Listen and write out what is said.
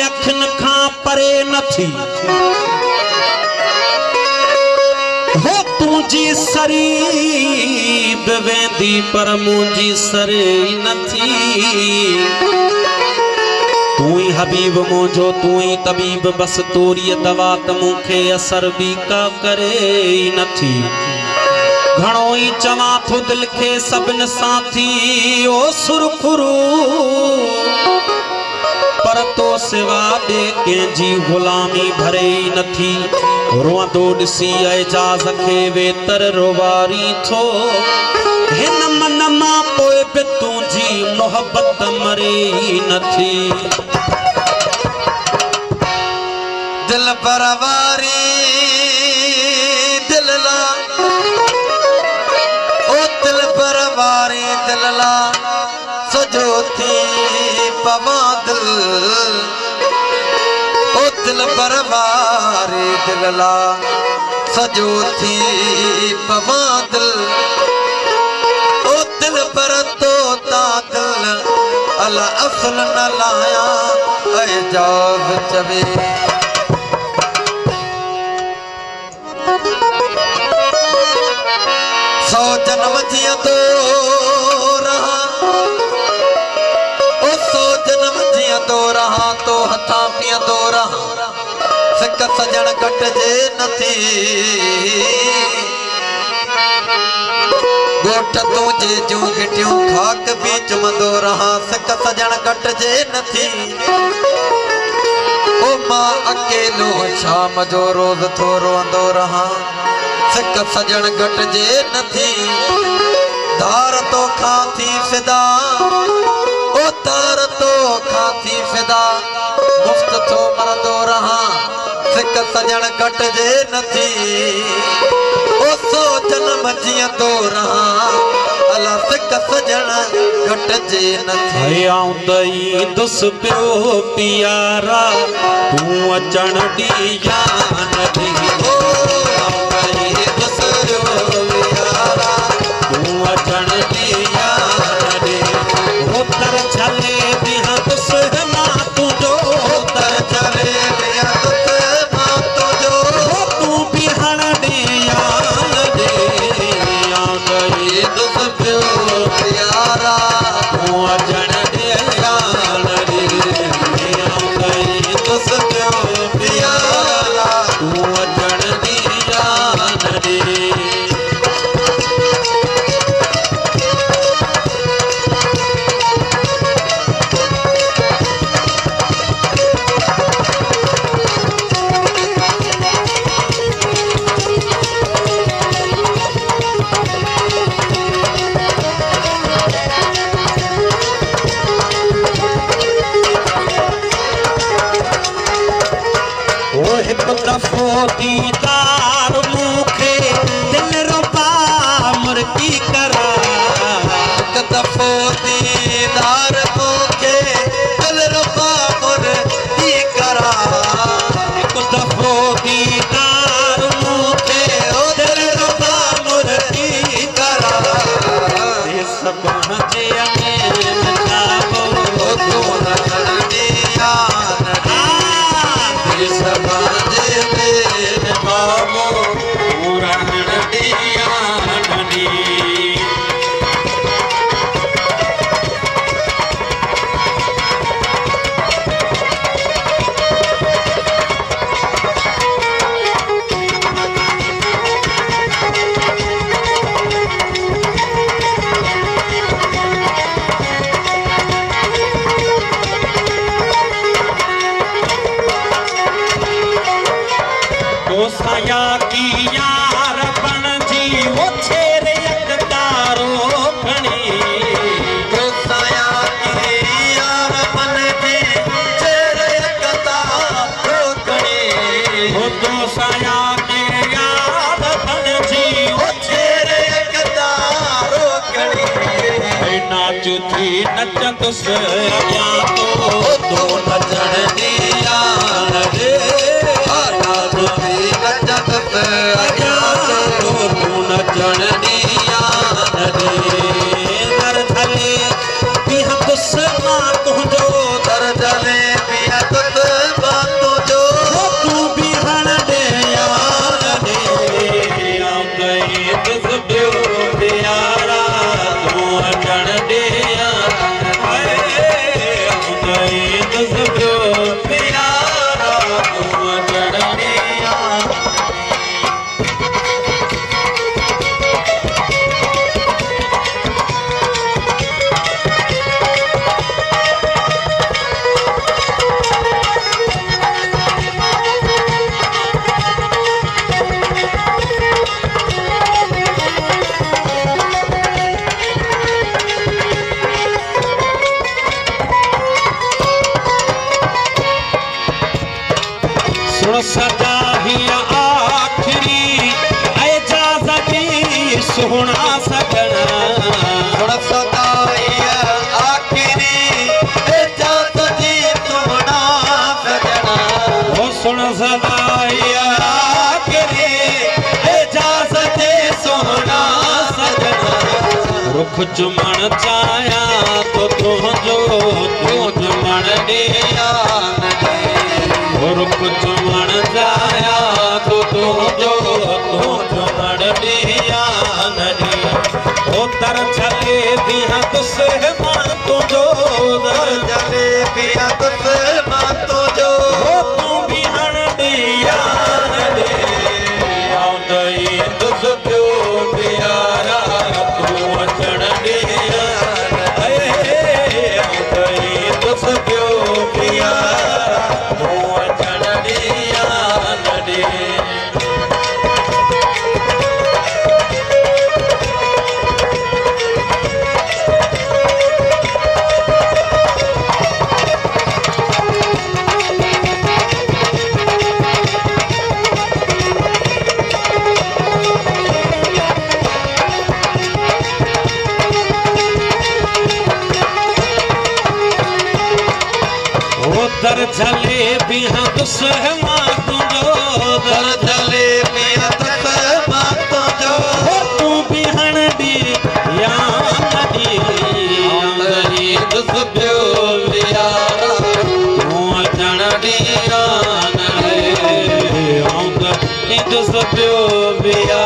अखिन खां परे नथी हो तुझी सरीब वेंदी पर मुझी सरे नथी तू ही हबीब मुझो तू ही तबीब बस तोरी दवा त मुखे असर भी का करे नथी घणो ही चवा थो दिल के सबन साथी ओ सुरखुरू पर तो सिवा बे के जी गुलामी भरे नथी रोंदो दिसी एजाज के वेतर रोवारी थो हिन मन मां पोए बे तुझी मोहब्बत मरे नथी दिल परवारी दिल ला ओ दिल परवारी दिल ला सजो थी पवा दिल ओ दिल परवारी दिल ला सजो थी पवा दिल ओ दिल पर तो ता दिल अला असल न लाया ऐ जाब चवे सौ जन्म जिया दो रहा ओ सौ जन्म जिया दो रहा तो हथा पिया दो रहा सिक सजन कट जे नथी गोठ तुझे जूं घिटियूं खाक बीच मंदो रहा सिक सजन कट जे नथी ओ मां अकेलो शाम जो रोज थोरो अंदो रहा सिक सजन घट जे नथी धार तो खाती फिदा ओ तार तो खाती फिदा मुफ्त तो मरदो रहा सिक सजन घट जे नथी ओ सो जन्म जियंदो रहा अला सिक सजन घट जे नथी आउंदई दुस पियो पियारा तू अचण दी यान दी दीदार मुखे दिल रुबा मुर्गी करा दफो दीदार मुखे दिल रुबा मुर्गी करा दफो दीदार मुखे दिल रुबा मुर्गी करा सब जे में जाबो तू न दिया सब साया की यार बन जी वो छेरे तारो खणी तो साया की यार बन जी छेरे तारो खणी वो तो साया की यार बन जी वो छेरे तारो खणी नाच थी नचत से या तो नचण दिया रे नचण दिया दर धले बिहा तुस मां तुझो दर धले बिहा तुस सुन सदा ही आखिरी इजाज़त दी सोहना सजना सुन सदा ही आखिरी इजाज़त दी सोहना सजना ओ सुन सदा ही आखिरी इजाज़त दी सोहना सजना रुख चुमण चाया तो तुझो तू चुमण दिया रुख चुमण चाया तो तुझो तू चुमण दिया नदी ओ तर चले दिया तुसे मन तुझो दर चले दिया तुसे मन तुझो तू भी हण दिया नदी आओ दई तुस प्यो प्यारा तू अचण दिया आओ दई तुस प्यो प्यारा तू अचण दिया नदी दर चले बिहा दुश्मन तुझो दर चले दिया तुसे मन तुझो तू बिहण दी या नदी दरी तुस प्यो प्यारा तू अचण दिया नदी तुस प्यो बिया